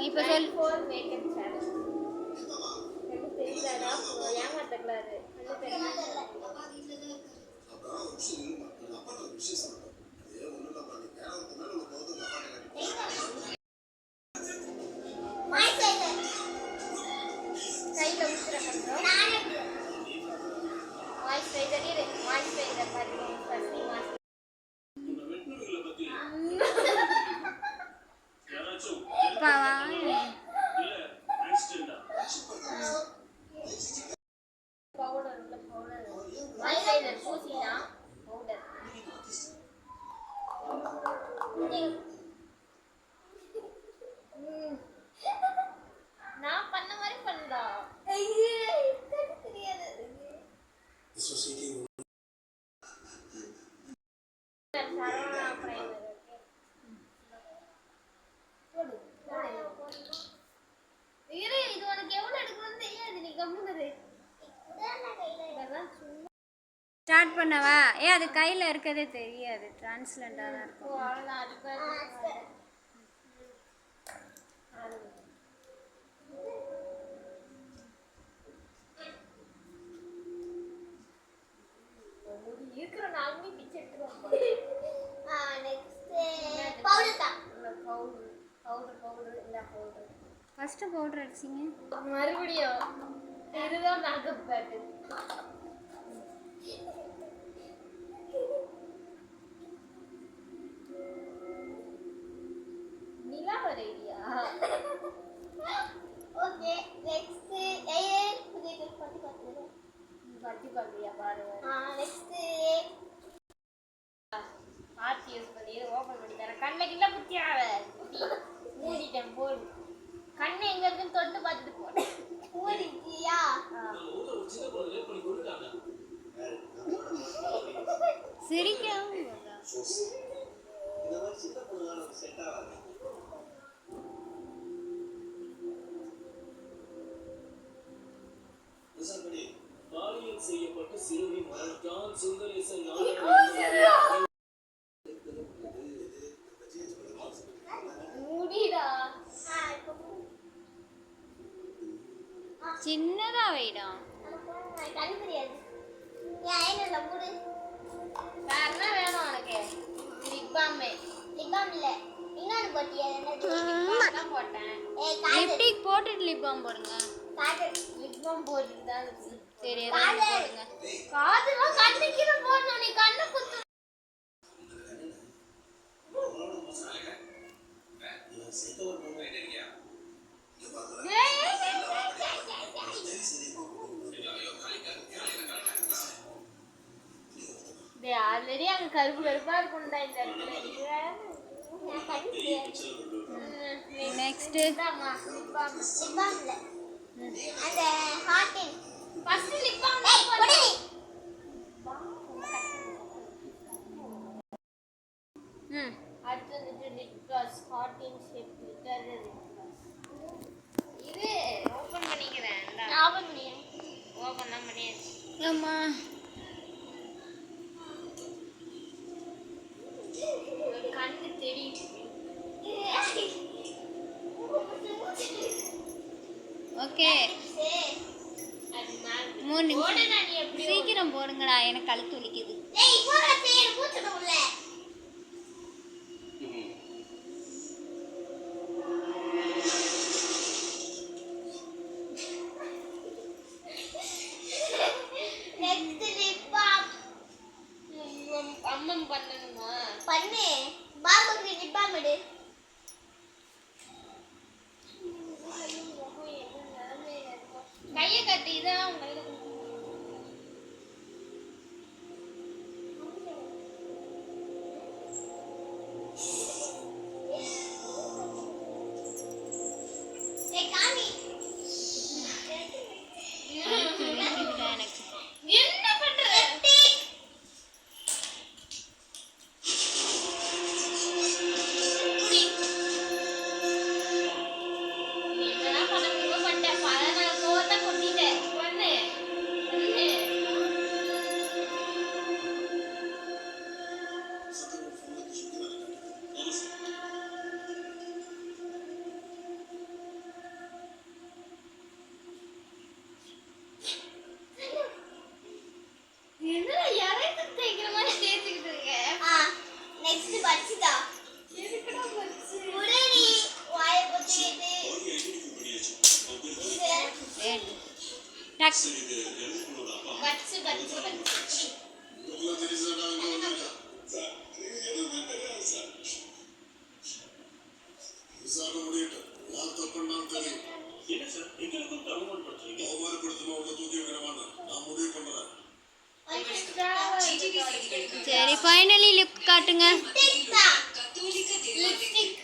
இப்போ சொல். Four makeup channel எனக்கு தெரியலடா, ஏமாத்தக்கூடாது. கையில் ஊற்றுற பண்ணுறோம். மாய்ஸ்சரைசர் இரு, மாய்ஸ்சரைசர் பார்த்து ஃபர்ஸ்ட் மாய்ஸ்சரைசர். பவுடர் இல்லை, பவுடர் மாய்ஸ்சரைசர் பூசினா பவுடர். நான் பண்ண மாதிரி பண்ணடா. தெரியாது. இது உனக்கு எவ்வளவு எடுக்கணும்னு தெரியாது, நீ கம்முனு. ஸ்டார்ட் பண்ணவா? அது கையில் இருக்கிறதே தெரியாது, டிரான்ஸ்லண்டாக தான் இருக்கும். இருக்கிற நாளுமே பிச்சை எடுத்துருவோம். நெக்ஸ்ட் பவுடர் தான். பவுடர் இந்த பவுடர் ஃபஸ்ட்டு பவுடர் அடிச்சிங்க, மறுபடியும் இதுதான் மேக்கப் பேட்டு. நிலா வரையா? ஓகே நெக்ஸ்ட் பத்தி பார்க்கறியா பாருங்க. நெக்ஸ்ட் பார்த்து யூஸ் பண்ணி ஓப்பன் பண்ணி தரேன். கண்ணில் கிட்ட குத்தியாவ மூடிட்டேன். போடு, கண்ணை எங்க இருக்குன்னு தொட்டு பார்த்துட்டு போடு. மூடிட்டியா? சிரிக்கவும் செய்யப்பட்ட சிறுமி மரணத்தால் சுந்தரேசன் முடிடா. சின்னதா வைடும். கண்ணு தெரியாது. என்ன மூடு. வேற என்ன வேணும் உனக்கு? லிப் பாம் இல்ல, இன்னொன்று போட்டியா? தான் போட்டேன். லிப்டிக் போட்டுட்டு லிப் பாம் போடுங்க. லிப் பாம் போட்டுட்டு தான் சரி, போடுங்க. காதுலாம் கண்ணுக்கு போடணும், நீ கண்ணு குத்து. ஆல்ரெடி அங்க கருப்பு கருப்பா இருக்கும்டா இந்த இடத்துல. நெக்ஸ்ட் அந்த ஹார்டின் ஃபர்ஸ்ட் லிப் பாம் போடு. அடுத்து வந்து lip gloss heart shape glitter lip gloss. இது ஓபன் பண்ணிக்கிறேன். ஓபன் பண்ணியா? ஓபன் தான் பண்ணியாச்சு. அம்மா கண்ணு தெரியுது. ஓகே, 3 நிமிஷம் சீக்கிரம் போடுங்கடா, எனக்கு கழுத்து வலிக்குது. அம்மம் பண்ணணுமா? பண்ணு. பாபுக்கு லிப் பாம் எடு. கையை கட்டி இதான் உங்களுக்கு பச்சிதா எதுக்குடா பச்சி உடனே வாய பொத்திட்டு டக் பச்சி பச்சி பச்சி என்ன சார் எங்களுக்கும் தகவல் பண்றீங்க சரி ஃபைனலி லுக் காட்டுங்க. லிப்ஸ்டிக்